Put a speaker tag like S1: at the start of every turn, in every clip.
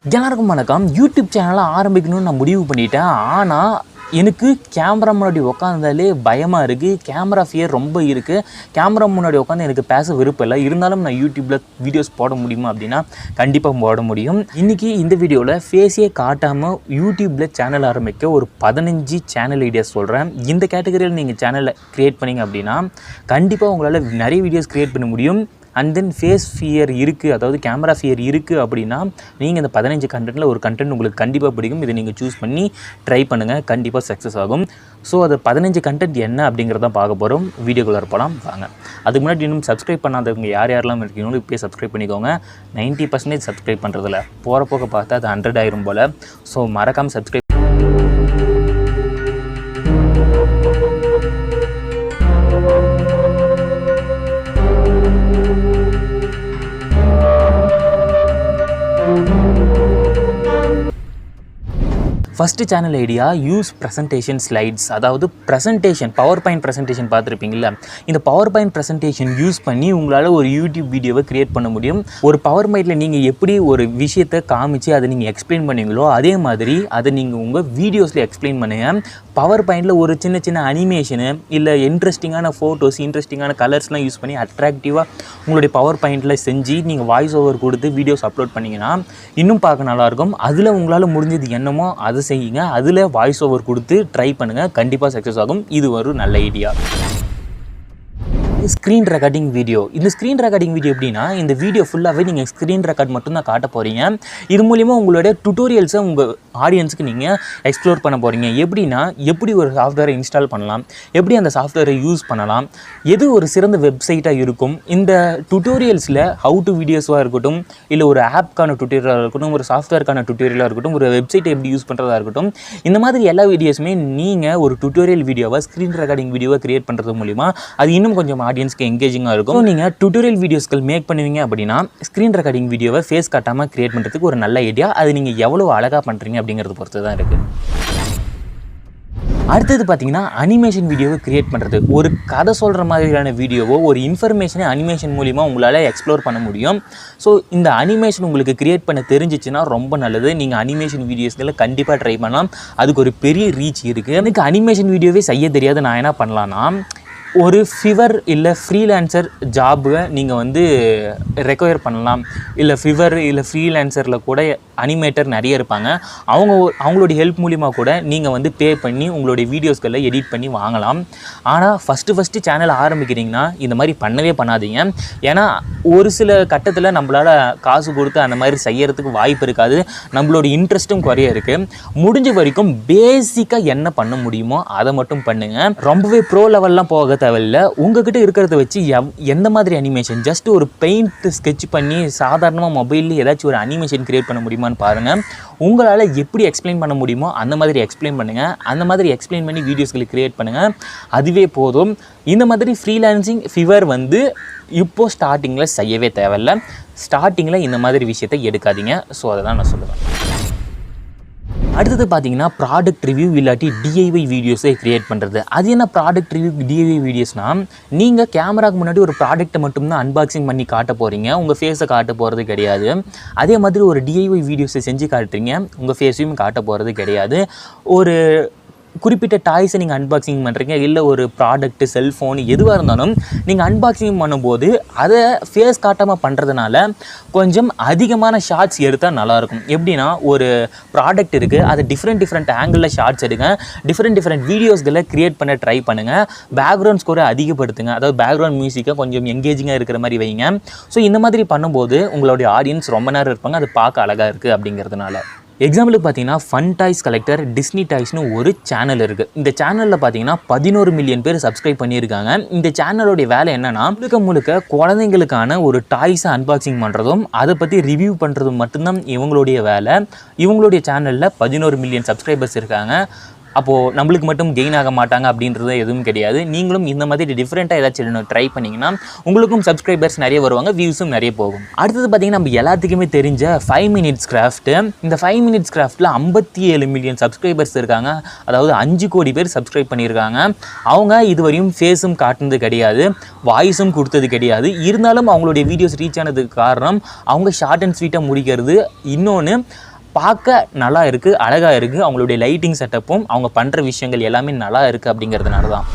S1: எல்லாருக்கும் வணக்கம். யூடியூப் சேனலை ஆரம்பிக்கணும்னு நான் முடிவு பண்ணிட்டேன். ஆனால் எனக்கு கேமரா முன்னாடி உட்காந்தாலே பயமாக இருக்குது. கேமரா ஃபியர் ரொம்ப இருக்குது. கேமரா முன்னாடி உட்காந்து எனக்கு பேச விருப்பம் இல்லை. இருந்தாலும் நான் யூடியூப்பில் வீடியோஸ் போட முடியுமா அப்படின்னா கண்டிப்பாக போட முடியும். இன்றைக்கி இந்த வீடியோவில் ஃபேஸே காட்டாமல் யூடியூப்பில் சேனல் ஆரம்பிக்க ஒரு 15 சேனல் ஐடியாஸ் சொல்கிறேன். இந்த கேட்டகரியில் நீங்கள் சேனலை க்ரியேட் பண்ணிங்க அப்படின்னா கண்டிப்பாக உங்களால் நிறைய வீடியோஸ் க்ரியேட் பண்ண முடியும். அண்ட் தென் ஃபேஸ் ஃபியர் இருக்குது, அதாவது கேமரா ஃபியர் இருக்குது அப்படின்னா நீங்கள் இந்த 15 கண்டென்ட்டில் ஒரு கண்டென்ட் உங்களுக்கு கண்டிப்பாக பிடிக்கும். இதை நீங்கள் சூஸ் பண்ணி ட்ரை பண்ணுங்கள், கண்டிப்பாக சக்ஸஸ் ஆகும். ஸோ அது 15 கண்டென்ட் என்ன அப்படிங்கிறதான் பார்க்க போகிறோம். வீடியோக்குள்ளே போகலாம் வாங்க. அதுக்கு முன்னாடி இன்னும் சப்ஸ்கிரைப் பண்ணாதவங்க யாரெல்லாம் இருக்கீங்களோ இப்போயே சப்ஸ்கிரைப் பண்ணிக்கோங்க. 90% சப்ஸ்கிரைப் பண்ணுறதில்ல, போகிற போக பார்த்தா அது 100 ஆயிரும் போல். ஸோ மறக்காமல் subscribe. First channel idea use presentation slides. அதாவது ப்ரெசன்டேஷன், பவர் பாயிண்ட் ப்ரெசன்டேஷன் பார்த்துருப்பீங்களா? இந்த பவர் பாயிண்ட் ப்ரெசன்டேஷன் யூஸ் பண்ணி உங்களால் ஒரு யூடியூப் வீடியோவை க்ரியேட் பண்ண முடியும். ஒரு பவர் பாயிண்டில் நீங்கள் எப்படி ஒரு விஷயத்தை காமிச்சு அதை நீங்கள் எக்ஸ்பிளைன் பண்ணுவீங்களோ அதே மாதிரி அதை நீங்கள் உங்கள் வீடியோஸில் எக்ஸ்பிளைன் பண்ணுங்கள். பவர் பாயிண்டில் ஒரு சின்ன சின்ன அனிமேஷனு இல்லை இன்ட்ரெஸ்டிங்கான ஃபோட்டோஸ், இன்ட்ரெஸ்டிங்கான கலர்ஸ்லாம் யூஸ் பண்ணி அட்ராக்டிவாக உங்களுடைய பவர் பாயிண்டில் செஞ்சு நீங்கள் வாய்ஸ் ஓவர் கொடுத்து வீடியோஸ் அப்லோட் பண்ணிங்கன்னா இன்னும் பார்க்க நல்லாயிருக்கும். அதில் உங்களால் முடிஞ்சது என்னமோ அதை செய்யுங்க. அதில் வாய்ஸ் ஓவர் கொடுத்து ட்ரை பண்ணுங்கள், கண்டிப்பாக சக்ஸஸ் ஆகும். இது ஒரு நல்ல ஐடியா. Screen recording video. இந்த ஸ்க்ரீன் ரெக்கார்டிங் வீடியோ எப்படின்னா, இந்த வீடியோ ஃபுல்லாகவே நீங்கள் ஸ்க்ரீன் ரெக்கார்ட் மட்டும்தான் காட்ட போகிறீங்க. இது மூலிமா உங்களுடைய டுட்டோரியல்ஸை உங்கள் ஆடியன்ஸுக்கு நீங்கள் எக்ஸ்ப்ளோர் பண்ண போகிறீங்க. எப்படின்னா, எப்படி ஒரு சாஃப்ட்வேரை இன்ஸ்டால் பண்ணலாம், எப்படி அந்த சாஃப்ட்வேரை யூஸ் பண்ணலாம், எது ஒரு சிறந்த வெப்சைட்டாக இருக்கும். இந்த டுட்டோரியல்ஸில் ஹவு டு வீடியோஸாக இருக்கட்டும், இல்லை ஒரு ஆப்க்கான டுட்டோரியலாக இருக்கட்டும், ஒரு சாஃப்ட்வேர்க்கான டுட்டோரியலாக இருக்கட்டும், ஒரு வெப்சைட்டை எப்படி யூஸ் பண்ணுறதா இருக்கட்டும், இந்த மாதிரி எல்லா வீடியோஸுமே நீங்கள் ஒரு டுட்டோரியல் வீடியோவை ஸ்க்ரீன் ரெக்கார்டிங் வீடியோவை க்ரியேட் பண்ணுறது மூலிமா அது இன்னும் கொஞ்சம் ஆடியன்ஸ்க்கு எங்கேஜிங்காக இருக்கும். நீங்கள் டுட்டோரியல் வீடியோஸ்கள் மேக் பண்ணுவீங்க அப்படின்னா ஸ்க்ரீன் ரெக்கார்டிங் வீடியோவை ஃபேஸ் காட்டாமல் க்ரியேட் பண்ணுறதுக்கு ஒரு நல்ல ஐடியா. அது நீங்கள் எவ்வளோ அழகாக பண்ணுறீங்க அப்படிங்கிறத பொறுத்து தான் இருக்குது. அடுத்தது பார்த்தீங்கன்னா, அனிமேஷன் வீடியோவை க்ரியேட் பண்ணுறது. ஒரு கதை சொல்கிற மாதிரியான வீடியோவோ ஒரு இன்ஃபர்மேஷனை அனிமேஷன் மூலிமா உங்களால் எக்ஸ்ப்ளோர் பண்ண முடியும். ஸோ இந்த அனிமேஷன் உங்களுக்கு க்ரியேட் பண்ண தெரிஞ்சிச்சுன்னா ரொம்ப நல்லது. நீங்கள் அனிமேஷன் வீடியோஸ்களை கண்டிப்பாக ட்ரை பண்ணலாம். அதுக்கு ஒரு பெரிய ரீச் இருக்குது. எனக்கு அனிமேஷன் வீடியோவே செய்ய தெரியாது, நான் என்ன பண்ணலான்னா, ஒரு ஃபிவர் இல்லை ஃப்ரீலான்சர் ஜாபை நீங்கள் ரெக்வயர் பண்ணலாம். இல்லை ஃபிவர் இல்லை ஃப்ரீலான்சரில் கூட அனிமேட்டர் நிறைய இருப்பாங்க. அவங்களுடைய ஹெல்ப் மூலிமா கூட நீங்கள் பே பண்ணி உங்களுடைய வீடியோஸ்களில் எடிட் பண்ணி வாங்கலாம். ஆனால் ஃபஸ்ட்டு சேனல் ஆரம்பிக்கிறீங்கன்னா இந்த மாதிரி பண்ணவே பண்ணாதீங்க. ஏன்னா ஒரு சில கட்டத்தில் நம்மளால் காசு கொடுத்து அந்த மாதிரி செய்யறதுக்கு வாய்ப்பு இருக்காது. நம்மளோட இன்ட்ரெஸ்ட்டும் குறைய இருக்குது. முடிஞ்ச வரைக்கும் பேசிக்காக என்ன பண்ண முடியுமோ அதை மட்டும் பண்ணுங்கள். ரொம்பவே ப்ரோ லெவல்லாம் போக தேவையில்லை. உங்ககிட்ட இருக்கிறத வச்சு எந்த மாதிரி அனிமேஷன், ஜஸ்ட் ஒரு பெயிண்ட் ஸ்கெட்ச் பண்ணி சாதாரணமாக மொபைலில் ஏதாச்சும் ஒரு அனிமேஷன் க்ரியேட் பண்ண முடியுமான்னு பாருங்கள். உங்களால் எப்படி எக்ஸ்பிளைன் பண்ண முடியுமோ அந்த மாதிரி எக்ஸ்பிளைன் பண்ணுங்கள். அந்த மாதிரி எக்ஸ்பிளைன் பண்ணி வீடியோஸ்களை க்ரியேட் பண்ணுங்கள். அதுவே போதும். இந்த மாதிரி ஃப்ரீலான்சிங் ஃபிவர் இப்போது ஸ்டார்டிங்கில் செய்யவே தேவையில்லை. ஸ்டார்டிங்கில் இந்த மாதிரி விஷயத்தை எடுக்காதீங்க. ஸோ அதை தான் நான் சொல்லுவேன். அடுத்தது பார்த்தீங்கன்னா, ப்ராடக்ட் ரிவ்யூ இல்லாட்டி டிஐஒய் வீடியோஸை க்ரியேட் பண்ணுறது. அது என்ன ப்ராடக்ட் ரிவ்யூ டிஐஒய் வீடியோஸ்னால், நீங்கள் கேமராக்கு முன்னாடி ஒரு ப்ராடக்ட்டை மட்டும்தான் அன்பாக்சிங் பண்ணி காட்ட போகிறீங்க, உங்கள் ஃபேஸை காட்ட போகிறது கிடையாது. அதே மாதிரி ஒரு டிஐஒய் வீடியோஸை செஞ்சு காட்டுறீங்க, உங்கள் ஃபேஸையும் காட்ட போகிறது கிடையாது. ஒரு குறிப்பிட்ட டாய்ஸை நீங்கள் அன்பாக்சிங் பண்ணுறீங்க, இல்லை ஒரு ப்ராடக்ட்டு, செல்ஃபோன், எதுவாக இருந்தாலும் நீங்கள் அன்பாக்சிங் பண்ணும்போது அதை ஃபேஸ் காட்டாமல் பண்ணுறதுனால கொஞ்சம் அதிகமான ஷார்ட்ஸ் எடுத்தால் நல்லாயிருக்கும். எப்படின்னா, ஒரு ப்ராடக்ட் இருக்குது, அதை டிஃப்ரெண்ட் ஆங்கிளில் ஷார்ட்ஸ் எடுங்க, டிஃப்ரெண்ட் வீடியோஸ்களை க்ரியேட் பண்ண ட்ரை பண்ணுங்கள். பேக்ரவுண்ட் ஸ்கோரை அதிகப்படுத்துங்க, அதாவது பேக்ரவுண்ட் மியூசிக்கை கொஞ்சம் எங்கேஜிங்காக இருக்கிற மாதிரி வைங்க. ஸோ இந்த மாதிரி பண்ணும்போது உங்களுடைய ஆடியன்ஸ் ரொம்ப நேரம் இருப்பாங்க, அது பார்க்க அழகாக இருக்குது அப்படிங்கிறதுனால. எக்ஸாம்பிளுக்கு பார்த்தீங்கன்னா, ஃபன் டாய்ஸ் கலெக்டர் டிஸ்னி டாய்ஸ்னு ஒரு சேனல் இருக்குது. இந்த சேனலில் பார்த்தீங்கன்னா 11 மில்லியன் பேர் சப்ஸ்கிரைப் பண்ணியிருக்காங்க. இந்த சேனலோடைய வேலை என்னென்னா, முழுக்க குழந்தைங்களுக்கான ஒரு டாய்ஸை அன்பாக்சிங் பண்ணுறதும் அதை பற்றி ரிவ்யூ பண்ணுறதும் மட்டும்தான் இவங்களுடைய வேலை. இவங்களுடைய சேனலில் 11 மில்லியன் சப்ஸ்கிரைபர்ஸ் இருக்காங்க. அப்போது நம்மளுக்கு மட்டும் கெயின் ஆக மாட்டாங்க அப்படின்றது எதுவும் கிடையாது. நீங்களும் இந்த மாதிரி டிஃப்ரெண்ட்டாக ஏதாச்சும் ட்ரை பண்ணிங்கன்னா உங்களுக்கும் சப்ஸ்கிரைபர்ஸ் நிறைய வருவாங்க, வியூஸும் நிறைய போகும். அடுத்தது பார்த்திங்கன்னா, நம்ம எல்லாத்துக்குமே தெரிஞ்ச 5 மினிட்ஸ் கிராஃப்ட்டு. இந்த 5 மினிட்ஸ் கிராஃப்ட்டில் 57 மில்லியன் சப்ஸ்கிரைபர்ஸ் இருக்காங்க. அதாவது 5 கோடி பேர் சப்ஸ்கிரைப் பண்ணியிருக்காங்க. அவங்க இதுவரையும் ஃபேஸும் காட்டுனது கிடையாது, வாய்ஸும் கொடுத்தது கிடையாது. இருந்தாலும் அவங்களுடைய வீடியோஸ் ரீச் ஆனதுக்கு காரணம் அவங்க ஷார்ட் அண்ட் ஸ்வீட்டாக முடிக்கிறது. இன்னொன்று, பார்க்க நல்லா இருக்குது, அழகாக இருக்குது, அவங்களுடைய லைட்டிங் செட்டப்பும் அவங்க பண்ணுற விஷயங்கள் எல்லாமே நல்லா இருக்குது அப்படிங்கிறதுனால தான்.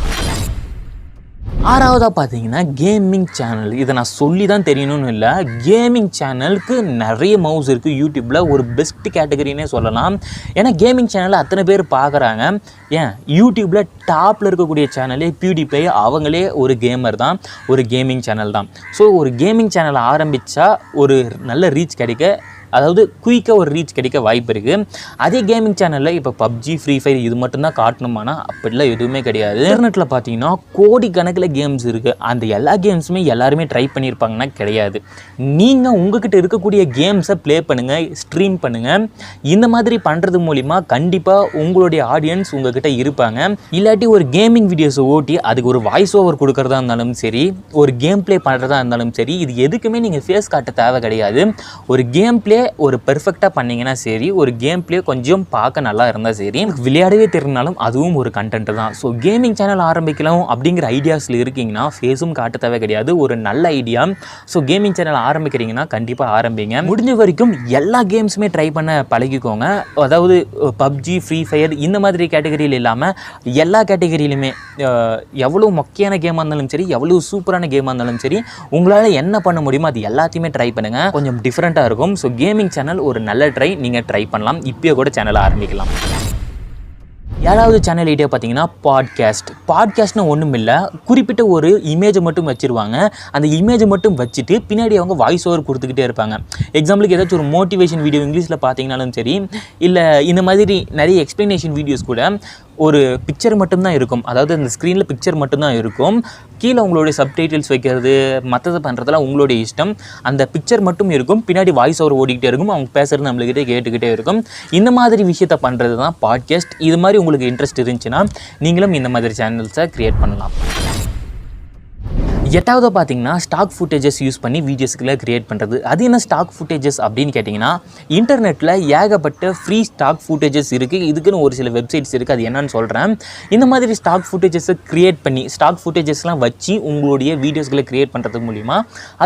S1: ஆறாவதாக பார்த்தீங்கன்னா கேமிங் சேனல். இதை நான் சொல்லி தான் தெரியணும்னு இல்லை, கேமிங் சேனலுக்கு நிறைய மவுஸ் இருக்குது யூடியூப்பில், ஒரு பெஸ்ட் கேட்டகரினே சொல்லலாம். ஏன்னா கேமிங் சேனலில் அத்தனை பேர் பார்க்குறாங்க. ஏன் யூடியூப்பில் டாப்பில் இருக்கக்கூடிய சேனலே PewDiePie, அவங்களே ஒரு கேமர் தான், ஒரு கேமிங் சேனல் தான். ஸோ ஒரு கேமிங் சேனலை ஆரம்பித்தா ஒரு நல்ல ரீச் கிடைக்க, அதாவது குயிக்காக ஒரு ரீச் கிடைக்க வாய்ப்பு இருக்குது. அதே கேமிங் சேனலில் இப்போ PUBG, Free Fire இது மட்டும்தான் காட்டணுமானா அப்படிலாம் எதுவுமே கிடையாது. இன்டர்நெட்டில் பார்த்தீங்கன்னா கோடிக்கணக்கில் கேம்ஸ் இருக்குது. அந்த எல்லா கேம்ஸுமே எல்லாருமே ட்ரை பண்ணியிருப்பாங்கன்னா கிடையாது. நீங்கள் உங்ககிட்ட இருக்கக்கூடிய கேம்ஸை ப்ளே பண்ணுங்கள், ஸ்ட்ரீம் பண்ணுங்கள். இந்த மாதிரி பண்ணுறது மூலிமா கண்டிப்பாக உங்களுடைய ஆடியன்ஸ் உங்ககிட்ட இருப்பாங்க. இல்லாட்டி ஒரு கேமிங் வீடியோஸை ஓட்டி அதுக்கு ஒரு வாய்ஸ் ஓவர் கொடுக்குறதா இருந்தாலும் சரி, ஒரு கேம் ப்ளே பண்ணுறதா இருந்தாலும் சரி, இது எதுக்குமே நீங்கள் ஃபேஸ் காட்ட தேவை கிடையாது. ஒரு கேம் ப்ளே ஒரு பெர்ஃபெக்டாக பண்ணிங்கன்னா சரி, ஒரு கேம் ப்ளே கொஞ்சம் பார்க்க நல்லா இருந்தால் சரி, விளையாடவே தெரிஞ்சாலும் அதுவும் ஒரு கண்டென்ட் தான். ஸோ கேமிங் சேனல் ஆரம்பிக்கலாம் அப்படிங்கிற ஐடியாஸில் இருக்கீங்கன்னா ஃபேஸும் காட்ட தேவை கிடையாது, ஒரு நல்ல ஐடியா. ஸோ கேமிங் சேனல் ஆரம்பிக்கிறீங்கன்னா கண்டிப்பாக ஆரம்பிங்க. முடிஞ்ச வரைக்கும் எல்லா கேம்ஸுமே ட்ரை பண்ண பழகிக்கோங்க. அதாவது PUBG, Free Fire இந்த மாதிரி கேட்டகரியில் இல்லாமல் எல்லா கேட்டகரியிலுமே எவ்வளோ மொக்கையான கேமாக இருந்தாலும் சரி, எவ்வளோ சூப்பரான கேமாக இருந்தாலும் சரி, உங்களால் என்ன பண்ண முடியுமோ அது எல்லாத்தையுமே ட்ரை பண்ணுங்கள். கொஞ்சம் டிஃப்ரெண்ட்டாக இருக்கும். ஸோ கேமிங் சேனல் ஒரு நல்ல ட்ரை, நீங்கள் ட்ரை பண்ணலாம். இப்போயே கூட சேனலை ஆரம்பிக்கலாம். ஏழாவது சேனல் ஐடியா பார்த்தீங்கன்னா பாட்காஸ்ட்னு ஒன்றும் இல்லை, குறிப்பிட்ட ஒரு இமேஜை மட்டும் வச்சுருவாங்க. அந்த இமேஜை மட்டும் வச்சுட்டு பின்னாடி அவங்க வாய்ஸ் ஓவர் கொடுத்துக்கிட்டே இருப்பாங்க. எக்ஸாம்பிளுக்கு ஏதாச்சும் ஒரு மோட்டிவேஷன் வீடியோ இங்கிலீஷில் பார்த்தீங்கன்னாலும் சரி, இல்லை இந்த மாதிரி நிறைய எக்ஸ்ப்ளனேஷன் வீடியோஸ் கூட ஒரு பிக்சர் மட்டும்தான் இருக்கும். அதாவது அந்த ஸ்க்ரீனில் பிக்சர் மட்டும்தான் இருக்கும். கீழே உங்களுடைய சப்டைட்டில்ஸ் வைக்கிறது மற்றதை பண்ணுறதெல்லாம் உங்களுடைய இஷ்டம். அந்த பிக்சர் மட்டும் இருக்கும், பின்னாடி வாய்ஸ் ஓவர் ஓடிக்கிட்டே இருக்கும், அவங்க பேசுகிறது நம்மளுக்கிட்டே கேட்டுக்கிட்டே இருக்கும். இந்த மாதிரி விஷயத்தை பண்ணுறது தான் பாட்காஸ்ட். இது மாதிரி உங்களுக்கு இன்ட்ரெஸ்ட் இருந்துச்சுன்னா நீங்களும் இந்த மாதிரி சேனல்ஸை க்ரியேட் பண்ணலாம். எட்டாவது பார்த்தீங்கன்னா ஸ்டாக் ஃபுட்டேஜஸ் யூஸ் பண்ணி வீடியோஸ்களை க்ரியேட் பண்ணுறது. அது என்ன ஸ்டாக் ஃபுட்டேஜஸ் அப்படின்னு கேட்டிங்கன்னா, இன்டர்நெட்டில் ஏகப்பட்ட ஃப்ரீ ஸ்டாக் ஃபுட்டேஜஸ் இருக்குது. இதுக்குன்னு ஒரு சில வெப்சைட்ஸ் இருக்குது, அது என்னன்னு சொல்கிறேன். இந்த மாதிரி ஸ்டாக் ஃபுட்டேஜஸை க்ரியேட் பண்ணி ஸ்டாக் ஃபுட்டேஜஸ்லாம் வச்சு உங்களுடைய வீடியோஸ்களை க்ரியேட் பண்ணுறது மூலிமா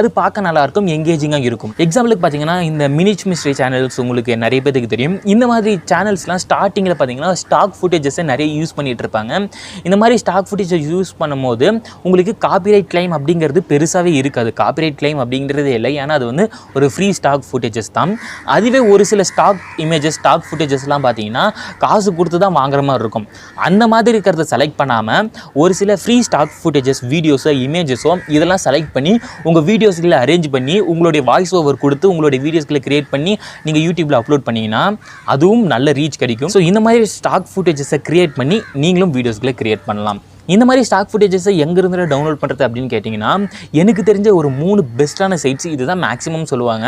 S1: அது பார்க்க நல்லாயிருக்கும், எங்கேஜிங்காக இருக்கும். எக்ஸாம்பிளுக்கு பார்த்தீங்கன்னா இந்த மினிச் மிஸ்ட்ரி சேனல்ஸ் உங்களுக்கு நிறைய பேருக்கு தெரியும். இந்த மாதிரி சேனல்ஸ்லாம் ஸ்டார்டிங்கில் பார்த்தீங்கன்னா ஸ்டாக் ஃபுட்டேஜஸை நிறைய யூஸ் பண்ணிகிட்டு இருப்பாங்க. இந்த மாதிரி ஸ்டாக் ஃபுட்டேஜை யூஸ் பண்ணும்போது உங்களுக்கு காப்பிரைட் கிளைம் அப்படிங்கிறது பெருசாகவே இருக்காது. காப்பிரைட் கிளைம் அப்படிங்கிறதே இல்லை, ஏன்னா அது வந்து ஒரு ஃப்ரீ ஸ்டாக் ஃபுட்டேஜஸ் தான். அதுவே ஒரு சில ஸ்டாக் இமேஜஸ், ஸ்டாக் ஃபுட்டேஜஸ்லாம் பார்த்தீங்கன்னா காசு கொடுத்து தான் வாங்குற மாதிரி இருக்கும். அந்த மாதிரி இருக்கிறத செலக்ட் பண்ணாமல் ஒரு சில ஃப்ரீ ஸ்டாக் ஃபுட்டேஜஸ், வீடியோஸோ இமேஜஸோ இதெல்லாம் செலக்ட் பண்ணி உங்கள் வீடியோஸ்களை அரேஞ்ச் பண்ணி உங்களுடைய வாய்ஸ் ஓவர் கொடுத்து உங்களுடைய வீடியோஸ்களை க்ரியேட் பண்ணி நீங்கள் யூடியூப்பில் அப்லோட் பண்ணிங்கன்னா அதுவும் நல்ல ரீச் கிடைக்கும். ஸோ இந்த மாதிரி ஸ்டாக் ஃபுட்டேஜஸை க்ரியேட் பண்ணி நீங்களும் வீடியோஸ்களை க்ரியேட் பண்ணலாம். இந்த மாதிரி ஸ்டாக் ஃபுட்டேஜஸை எங்கேருந்து டவுன்லோட் பண்ணுறது அப்படின்னு கேட்டிங்கன்னா, எனக்கு தெரிஞ்ச ஒரு 3 பெஸ்ட்டான சைட்ஸ் இதுதான் மேக்ஸிமம் சொல்லுவாங்க.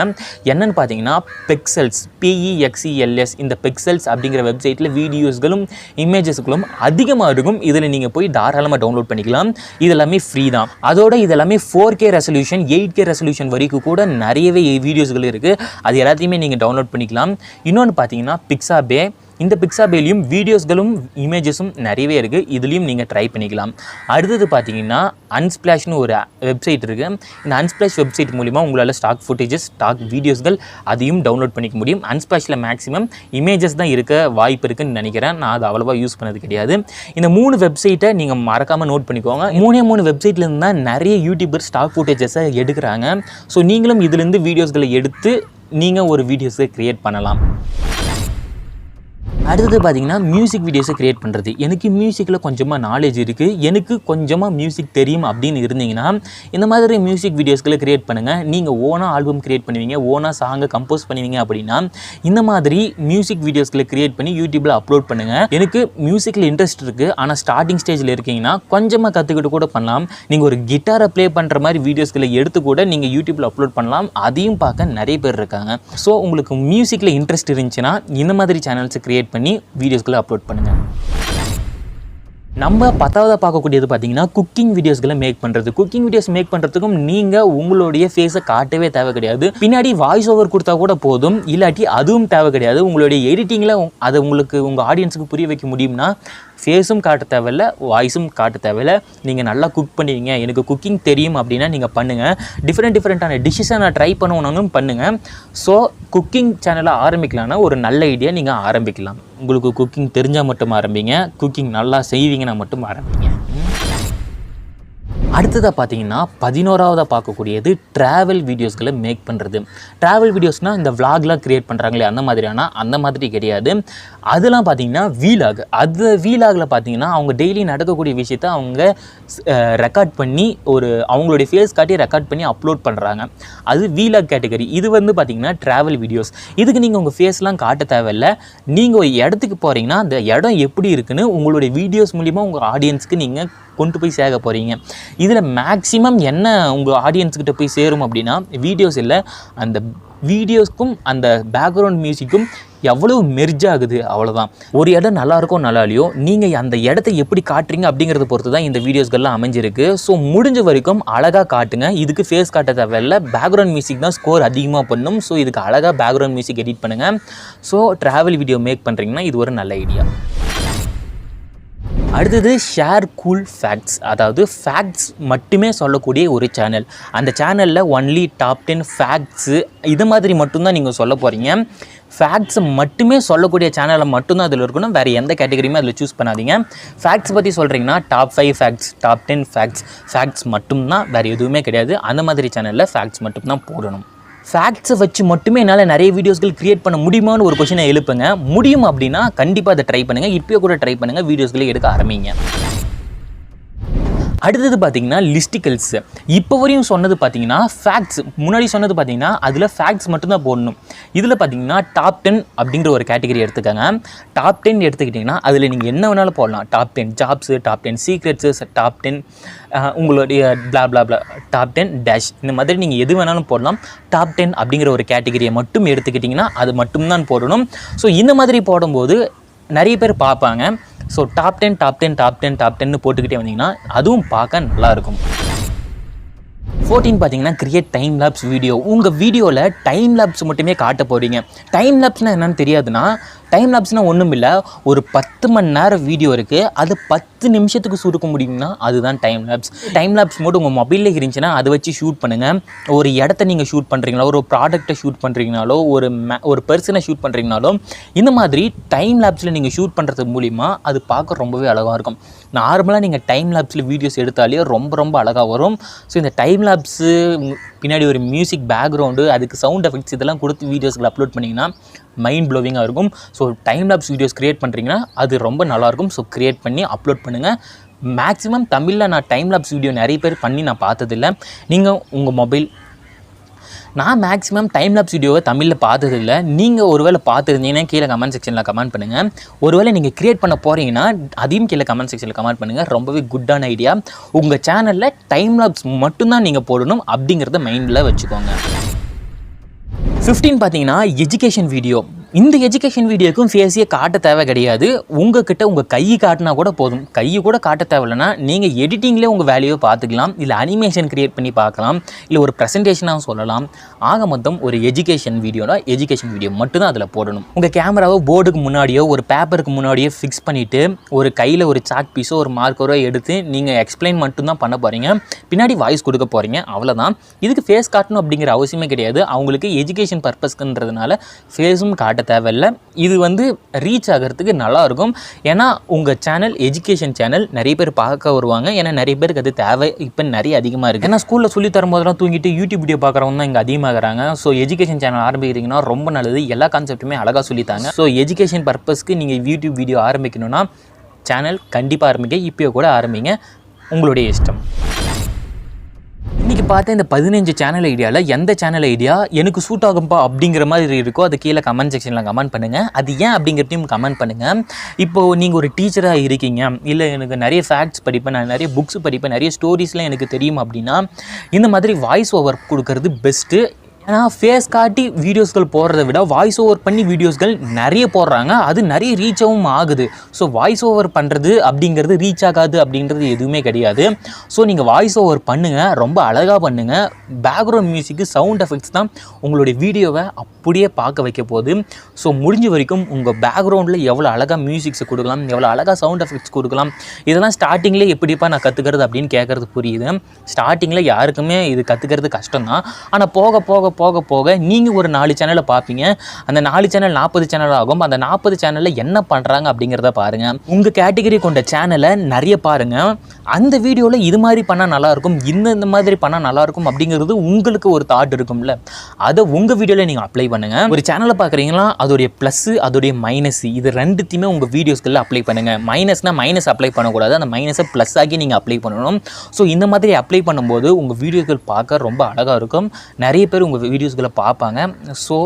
S1: என்னென்னு பார்த்தீங்கன்னா பெக்சல்ஸ், PEXELS. இந்த பெக்சல்ஸ் அப்படிங்கிற வெப்சைட்டில் வீடியோஸ்களும் இமேஜஸ்களும் அதிகமாக இருக்கும். இதில் நீங்கள் போய் தாராளமாக டவுன்லோட் பண்ணிக்கலாம். இதெல்லாமே ஃப்ரீ தான். அதோட இதெல்லாமே 4K ரெசல்யூஷன், 8K ரெசல்யூஷன் வரைக்கும் கூட நிறையவே வீடியோஸ்கள் இருக்குது. அது எல்லாத்தையுமே நீங்கள் டவுன்லோட் பண்ணிக்கலாம். இன்னொன்று பார்த்தீங்கன்னா பிக்ஸாபே. இந்த பிக்ஸாபேலையும் வீடியோஸ்களும் இமேஜஸும் நிறையவே இருக்குது. இதுலேயும் நீங்கள் ட்ரை பண்ணிக்கலாம். அடுத்தது பார்த்தீங்கன்னா அன்ஸ்பிளாஷ்னு ஒரு வெப்சைட் இருக்குது. இந்த அன்ஸ்பிளாஷ் வெப்சைட் மூலிமா உங்களால் ஸ்டாக் ஃபுட்டேஜஸ், ஸ்டாக் வீடியோஸ்கள் அதையும் டவுன்லோட் பண்ணிக்க முடியும். அன்ஸ்பிளாஷில் மேக்ஸிமம் இமேஜஸ் தான் இருக்க வாய்ப்பு இருக்குதுன்னு நினைக்கிறேன். நான் அது அவ்வளோவா யூஸ் பண்ணது கிடையாது. இந்த 3 வெப்சைட்டை நீங்கள் மறக்காமல் நோட் பண்ணிக்கோங்க. 3 வெப்சைட்லேருந்து தான் நிறைய யூடியூபர் ஸ்டாக் ஃபுட்டேஜஸை எடுக்கிறாங்க. ஸோ நீங்களும் இதுலேருந்து வீடியோஸ்களை எடுத்து நீங்கள் ஒரு வீடியோஸை க்ரியேட் பண்ணலாம். அடுத்தது பார்த்தீங்கன்னா மியூசிக் வீடியோஸை க்ரியேட் பண்ணுறது. எனக்கு மியூசிக்கில் கொஞ்சமாக நாலேஜ் இருக்குது, எனக்கு கொஞ்சமாக மியூசிக் தெரியும் அப்படின்னு இருந்தீங்கன்னா இந்த மாதிரி மியூசிக் வீடியோஸ்களை க்ரியேட் பண்ணுங்கள். நீங்கள் ஓனாக ஆல்பம் க்ரியேட் பண்ணுவீங்க, ஓனாக சாங்கை கம்போஸ் பண்ணுவீங்க அப்படின்னா இந்த மாதிரி மியூசிக் வீடியோஸ்களை க்ரியேட் பண்ணி யூடியூப்பில் அப்லோட் பண்ணுங்கள். எனக்கு மியூசிக்கில் இன்ட்ரெஸ்ட் இருக்குது, ஆனால் ஸ்டார்டிங் ஸ்டேஜில் இருக்கீங்கன்னா கொஞ்சமாக கற்றுக்கிட்டு கூட பண்ணலாம். நீங்கள் ஒரு கிட்டாரை ப்ளே பண்ணுற மாதிரி வீடியோஸ்களை எடுத்து கூட நீங்கள் யூடியூப்பில் அப்லோட் பண்ணலாம். அதையும் பார்க்க நிறைய பேர் இருக்காங்க. ஸோ உங்களுக்கு மியூசிக்கில் இன்ட்ரெஸ்ட் இருந்துச்சுன்னா இந்த மாதிரி சேனல்ஸை க்ரியேட் பண்ணி வீடியோஸ்களை அப்லோட் பண்ணுங்கள். நம்ம 10வது பார்க்கக்கூடியது பார்த்தீங்கன்னா குக்கிங் வீடியோஸ்களை மேக் பண்ணுறது. குக்கிங் வீடியோஸ் மேக் பண்ணுறதுக்கும் நீங்கள் உங்களுடைய ஃபேஸை காட்டவே தேவை கிடையாது. பின்னாடி வாய்ஸ் ஓவர் கொடுத்தா கூட போதும், இல்லாட்டி அதுவும் தேவை கிடையாது. உங்களுடைய எடிட்டிங்கில் அதை உங்களுக்கு உங்கள் ஆடியன்ஸுக்கு புரிய வைக்க முடியும்னா ஃபேஸும் காட்ட தேவையில்ல, வாய்ஸும் காட்ட தேவையில்ல. நீங்கள் நல்லா குக் பண்ணுவீங்க, எனக்கு குக்கிங் தெரியும் அப்படின்னா நீங்கள் பண்ணுங்கள். டிஃப்ரெண்ட்டான டிஷ்ஷஸை நான் ட்ரை பண்ணுவேனாலும் பண்ணுங்கள். ஸோ குக்கிங் சேனலை ஆரம்பிக்கலான்னா ஒரு நல்ல ஐடியா, நீங்கள் ஆரம்பிக்கலாம். உங்களுக்கு குக்கிங் தெரிஞ்சால் மட்டும் ஆரம்பிங்க, குக்கிங் நல்லா செய்வீங்கன்னா மட்டும் ஆரம்பிங்க. அடுத்ததாக பார்த்தீங்கன்னா 11ஆவதாக பார்க்கக்கூடியது ட்ராவல் வீடியோஸ்களை மேக் பண்ணுறது. ட்ராவல் வீடியோஸ்னால் இந்த விலாக்லாம் க்ரியேட் பண்ணுறாங்களே அந்த மாதிரி கிடையாது. அதெல்லாம் பார்த்தீங்கன்னா வீலாக். அது வீலாகில் பார்த்தீங்கன்னா அவங்க டெய்லி நடக்கக்கூடிய விஷயத்த அவங்க ரெக்கார்ட் பண்ணி அவங்களுடைய ஃபேஸ் காட்டி ரெக்கார்ட் பண்ணி அப்லோட் பண்ணுறாங்க. அது வீலாக் கேட்டகரி. இது வந்து பார்த்தீங்கன்னா ட்ராவல் வீடியோஸ். இதுக்கு நீங்கள் உங்கள் ஃபேஸ்லாம் காட்ட தேவையில்லை. நீங்கள் ஒரு இடத்துக்கு போகிறீங்கன்னா அந்த இடம் எப்படி இருக்குன்னு உங்களுடைய வீடியோஸ் மூலிமா உங்கள் ஆடியன்ஸ்க்கு நீங்கள் கொண்டு போய் சேர்க்க போகிறீங்க. இதில் மேக்ஸிமம் என்ன உங்கள் ஆடியன்ஸ்கிட்ட போய் சேரும் அப்படின்னா வீடியோஸ் இல்லை, அந்த வீடியோஸ்க்கும் அந்த பேக்ரவுண்ட் மியூசிக்கும் எவ்வளோ மெர்ஜ் ஆகுது, அவ்வளோதான். ஒரு இடம் நல்லாயிருக்கும் நல்லாலையோ நீங்கள் அந்த இடத்த எப்படி காட்டுறீங்க அப்படிங்கிறத பொறுத்து தான் இந்த வீடியோஸ்கள்லாம் அமைஞ்சிருக்கு. ஸோ முடிஞ்ச வரைக்கும் அழகாக காட்டுங்க. இதுக்கு ஃபேஸ் காட்ட தேவையில்லை, பேக்ரவுண்ட் மியூசிக் தான் ஸ்கோர் அதிகமாக பண்ணும். ஸோ இதுக்கு அழகாக பேக்ரவுண்ட் மியூசிக் எடிட் பண்ணுங்கள். ஸோ ட்ராவல் வீடியோ மேக் பண்ணுறீங்கன்னா இது ஒரு நல்ல ஐடியா. அடுத்தது ஷேர் கூல் ஃபேக்ட்ஸ். அதாவது ஃபேக்ட்ஸ் மட்டுமே சொல்லக்கூடிய ஒரு சேனல். அந்த சேனலில் ஒன்லி டாப் 10 ஃபேக்ட்ஸு இது மாதிரி மட்டும்தான் நீங்கள் சொல்ல போகிறீங்க. ஃபேக்ட்ஸை மட்டுமே சொல்லக்கூடிய சேனலை மட்டும்தான் அதில் இருக்கணும். வேறு எந்த கேட்டகரியுமே அதில் சூஸ் பண்ணாதீங்க. ஃபேக்ட்ஸ் பற்றி சொல்கிறீங்கன்னா டாப் 5 ஃபேக்ட்ஸ், டாப் 10 ஃபேக்ட்ஸ் மட்டும்தான், வேறு எதுவுமே கிடையாது. அந்த மாதிரி சேனலில் ஃபேக்ட்ஸ் மட்டும்தான் போடணும். ஃபேக்ட்ஸை வச்சு மட்டுமே என்னால் நிறைய வீடியோஸ்கள் க்ரியேட் பண்ண முடியுமான்னு ஒரு கொஷினை எழுப்புங்க. முடியும் அப்படின்னா கண்டிப்பாக அதை ட்ரை பண்ணுங்கள். இப்போயே கூட ட்ரை பண்ணுங்கள், வீடியோஸ்களை எடுக்க ஆரம்பிங்க. அடுத்தது பார்த்தீங்கன்னா லிஸ்டிக்கல்ஸ். இப்போ வரையும் சொன்னது பார்த்தீங்கன்னா ஃபேக்ட்ஸ். முன்னாடி சொன்னது பார்த்தீங்கன்னா அதில் ஃபேக்ட்ஸ் மட்டும்தான் போடணும். இதில் பார்த்தீங்கன்னா டாப் 10 அப்படிங்கிற ஒரு கேட்டகரி எடுத்துக்கோங்க. டாப் 10 எடுத்துக்கிட்டிங்கன்னா அதில் நீங்கள் என்ன வேணாலும் போடலாம். Top 10 jobs, top 10 secrets, top 10 உங்களுடைய பிளா டாப் 10 டேஷ், இந்த மாதிரி நீங்கள் எது வேணாலும் போடலாம். டாப் 10 அப்படிங்கிற ஒரு கேட்டகரியை மட்டும் எடுத்துக்கிட்டிங்கன்னா அது மட்டும்தான் போடணும். ஸோ இந்த மாதிரி போடும்போது நிறைய பேர் பார்ப்பாங்க. ஸோ டாப் 10 போட்டுக்கிட்டே வந்தீங்கன்னா அதுவும் பார்க்க நல்லாயிருக்கும். 14 பார்த்தீங்கன்னா கிரியேட் டைம் லேப்ஸ் வீடியோ. உங்கள் வீடியோவில் டைம் லேப்ஸ் மட்டுமே காட்ட போகிறீங்க. டைம் லேப்ஸ்னால் என்னென்னு தெரியாதுன்னா, டைம் லேப்ஸ்னால் ஒன்றும் இல்லை, ஒரு 10 மணி நேரம் வீடியோ இருக்குது, அது 10 நிமிஷத்துக்கு சுருக்க முடியும்னா அதுதான் time labs. Time labs mode உங்கள் மொபைலில் இருந்துச்சுன்னா அதை வச்சு ஷூட் பண்ணுங்கள். ஒரு இடத்த நீங்கள் ஷூட் பண்ணுறீங்களோ, ஒரு ப்ராடக்ட்டை ஷூட் பண்ணுறீங்கனாலோ, ஒரு பர்சனை ஷூட் பண்ணுறீங்கனாலோ, இந்த மாதிரி டைம் லேப்ஸில் நீங்கள் ஷூட் பண்ணுறது மூலிமா அது பார்க்க ரொம்பவே அழகாக இருக்கும். நார்மலாக நீங்கள் டைம் லேப்ஸில் வீடியோஸ் எடுத்தாலே ரொம்ப அழகாக வரும். ஸோ இந்த டைம் லேப்ஸு பின்னாடி ஒரு மியூசிக் பேக்ரவுண்டு, அதுக்கு சவுண்ட் எஃபெக்ட்ஸ் இதெல்லாம் கொடுத்து வீடியோஸ்களை அப்லோட் பண்ணிங்கன்னா மைண்ட் ப்ளோவிங்காக இருக்கும். So time labs videos create பண்ணுறீங்கன்னா அது ரொம்ப நல்லாயிருக்கும். ஸோ க்ரியேட் பண்ணி அப்லோட் பண்ணுங்கள். மேக்ஸிமம் தமிழில் நான் டைம் லேப்ஸ் வீடியோ நிறைய பேர் பண்ணி நான் பார்த்ததில்லை. நீங்கள் உங்கள் மொபைல், நான் மேக்ஸிமம் டைம் லேப்ஸ் வீடியோவை தமிழில் பார்த்ததில்லை. நீங்கள் ஒருவேளை பார்த்துருந்தீங்கன்னா கீழே கமெண்ட் செக்ஷனில் கமெண்ட் பண்ணுங்கள். ஒருவேளை நீங்கள் க்ரியேட் பண்ண போகிறீங்கன்னா அதையும் கீழே கமெண்ட் செக்ஷனில் கமெண்ட் பண்ணுங்கள். ரொம்பவே குட்டான ஐடியா. உங்கள் சேனலில் டைம் லேப்ஸ் மட்டும்தான் நீங்கள் போடணும் அப்படிங்கிறத மைண்டில் வச்சுக்கோங்க. 15 பார்த்தீங்கன்னா எஜுகேஷன் வீடியோ. இந்த எஜுகேஷன் வீடியோக்கும் ஃபேஸையே காட்ட தேவை கிடையாது. உங்ககிட்ட உங்கள் கை காட்டினா கூட போதும். கையை கூட காட்ட தேவையில்லைன்னா நீங்கள் எடிட்டிங்லேயே உங்கள் வேலையை பார்த்துக்கலாம். இல்லை அனிமேஷன் க்ரியேட் பண்ணி பார்க்கலாம், இல்லை ஒரு ப்ரெசன்டேஷனாக சொல்லலாம். ஆக மொத்தம் ஒரு எஜுகேஷன் வீடியோனா எஜுகேஷன் வீடியோ மட்டும்தான் அதில் போடணும். உங்கள் கேமராவை போர்டுக்கு முன்னாடியோ ஒரு பேப்பருக்கு முன்னாடியோ ஃபிக்ஸ் பண்ணிவிட்டு ஒரு கையில் ஒரு சாக் பீஸோ ஒரு மார்க்கரோ எடுத்து நீங்கள் எக்ஸ்பிளைன் மட்டும்தான் பண்ண போகிறீங்க. பின்னாடி வாய்ஸ் கொடுக்க போகிறீங்க, அவ்வளோதான். இதுக்கு ஃபேஸ் காட்டணும் அப்படிங்கிற அவசியமே கிடையாது. அவங்களுக்கு எஜுகேஷன் பர்பஸ்க்குன்றதுனால ஃபேஸும் காட்ட தேவையில்லை. இது வந்து ரீச் ஆகிறதுக்கு நல்லாயிருக்கும். ஏன்னா உங்கள் சேனல் எஜுகேஷன் சேனல், நிறைய பேர் பார்க்க வருவாங்க. ஏன்னா நிறைய பேருக்கு அது தேவை இப்போ நிறைய அதிகமாக இருக்குது. ஏன்னா ஸ்கூலில் சொல்லி தரும்போதெல்லாம் தூங்கிட்டு யூடியூப் வீடியோ பார்க்குறவங்க தான் இங்கே அதிகமாகறாங்க. ஸோ எஜுகேஷன் சேனல் ஆரம்பிக்கிறீங்கன்னா ரொம்ப நல்லது. எல்லா கான்செப்ட்டுமே அழகாக சொல்லித்தாங்க. ஸோ எஜுகேஷன் பர்பஸ்க்கு நீங்கள் யூடியூப் வீடியோ ஆரம்பிக்கணும்னா சேனல் கண்டிப்பாக ஆரம்பிங்க. இப்போயோ கூட ஆரம்பிங்க, உங்களுடைய இஷ்டம். இன்றைக்கி பார்த்த இந்த 15 சேனல் ஐடியாவில் எந்த சேனல் ஐடியா எனக்கு சூட் ஆகும்பா அப்படிங்கிற மாதிரி இருக்கோ அது கீழே கமெண்ட் செக்ஷனில் கமெண்ட் பண்ணுங்கள். அது ஏன் அப்படிங்கிறதையும் கமெண்ட் பண்ணுங்கள். இப்போது நீங்கள் ஒரு டீச்சராக இருக்கீங்க, இல்லை எனக்கு நிறைய ஃபேக்ட்ஸ் படிப்பேன், நான் நிறைய புக்ஸ் படிப்பேன், நிறைய ஸ்டோரிஸ்லாம் எனக்கு தெரியும் அப்படின்னா இந்த மாதிரி வாய்ஸ் ஓவர் கொடுக்கறது பெஸ்ட்டு. ஏன்னா ஃபேஸ் காட்டி வீடியோஸ்கள் போடுறத விட வாய்ஸ் ஓவர் பண்ணி வீடியோஸ்கள் நிறைய போடுறாங்க, அது நிறைய ரீச்சாகவும் ஆகுது. ஸோ வாய்ஸ் ஓவர் பண்ணுறது அப்படிங்கிறது ரீச் ஆகாது அப்படின்றது எதுவுமே கிடையாது. ஸோ நீங்கள் வாய்ஸ் ஓவர் பண்ணுங்கள், ரொம்ப அழகாக பண்ணுங்கள். பேக்ரவுண்ட் மியூசிக்கு சவுண்ட் எஃபெக்ட்ஸ் தான் உங்களுடைய வீடியோவை அப்படியே பார்க்க வைக்க போகுது. ஸோ முடிஞ்ச வரைக்கும் உங்கள் பேக்ரவுண்டில் எவ்வளோ அழகாக மியூசிக்ஸை கொடுக்கலாம், எவ்வளோ அழகாக சவுண்ட் எஃபெக்ட்ஸ் கொடுக்கலாம், இதெல்லாம் ஸ்டார்டிங்லேயே எப்படிப்பா நான் கற்றுக்கிறது அப்படின்னு கேட்குறது புரியுது. ஸ்டார்டிங்கில் யாருக்குமே இது கற்றுக்கிறது கஷ்டம் தான். ஆனால் போக போக போக போக நீங்கள் ஒரு 4 சேனலை பார்ப்பீங்க. அந்த 4 சேனல் 40 சேனல் ஆகும். அந்த 40 சேனலில் என்ன பண்ணுறாங்க அப்படிங்கிறத பாருங்கள். உங்கள் கேட்டகரி கொண்ட சேனலை நிறைய பாருங்கள். அந்த வீடியோவில் இது மாதிரி பண்ணால் நல்லாயிருக்கும், இந்த மாதிரி பண்ணால் நல்லாயிருக்கும் அப்படிங்கிறது உங்களுக்கு ஒரு தாட் இருக்கும்ல, அதை உங்கள் வீடியோவில் நீங்கள் அப்ளை பண்ணுங்கள். ஒரு சேனலை பார்க்குறீங்களா, அதோடைய ப்ளஸ்ஸு அதோடைய மைனஸ் இது ரெண்டுத்தையுமே உங்கள் வீடியோஸ்களில் அப்ளை பண்ணுங்கள். மைனஸ்னால் மைனஸ் அப்ளை பண்ணக்கூடாது, அந்த மைனஸை ப்ளஸ் ஆகி நீங்கள் அப்ளை பண்ணணும். ஸோ இந்த மாதிரி அப்ளை பண்ணும்போது உங்கள் வீடியோக்கள் பார்க்க ரொம்ப அழகாக இருக்கும். நிறைய பேர் உங்கள் வீடியோஸ்களை பார்ப்பாங்க. ஸோ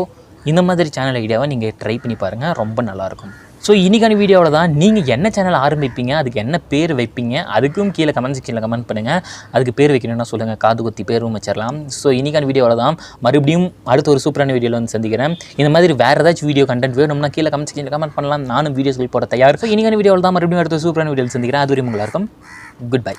S1: இந்த மாதிரி சேனல் ஐடியாவை நீங்கள் ட்ரை பண்ணி பாருங்கள், ரொம்ப நல்லாயிருக்கும். ஸோ இன்றைக்கான வீடியோவில் தான் நீங்கள் என்ன சேனல் ஆரம்பிப்பீங்க, அதுக்கு என்ன பேர் வைப்பீங்க, அதுக்கும் கீழே கமெண்ட் செக்ஷனில் கமெண்ட் பண்ணுங்கள். அதுக்கு பேர் வைக்கணும்னா சொல்லுங்கள், காது குத்தி பேரும் வச்சிடலாம். ஸோ இன்றைக்கான வீடியோவில் தான் மறுபடியும் அடுத்த ஒரு சூப்பரான வீடியோவில் வந்து சந்திக்கிறேன். இந்த மாதிரி வேறு ஏதாச்சும் வீடியோ கண்டென்ட் வேணும்னா கீழே கமெண்ட் செக்ஷனில் கமெண்ட் பண்ணலாம், நானும் வீடியோஸ்கள் போட தயார். ஸோ இன்றைக்கான வீடியோவில் தான் மறுபடியும் அடுத்த சூப்பரான வீடியோவில் சந்திக்கிறேன். அது வரையும் நல்லா இருக்கும். Good bye.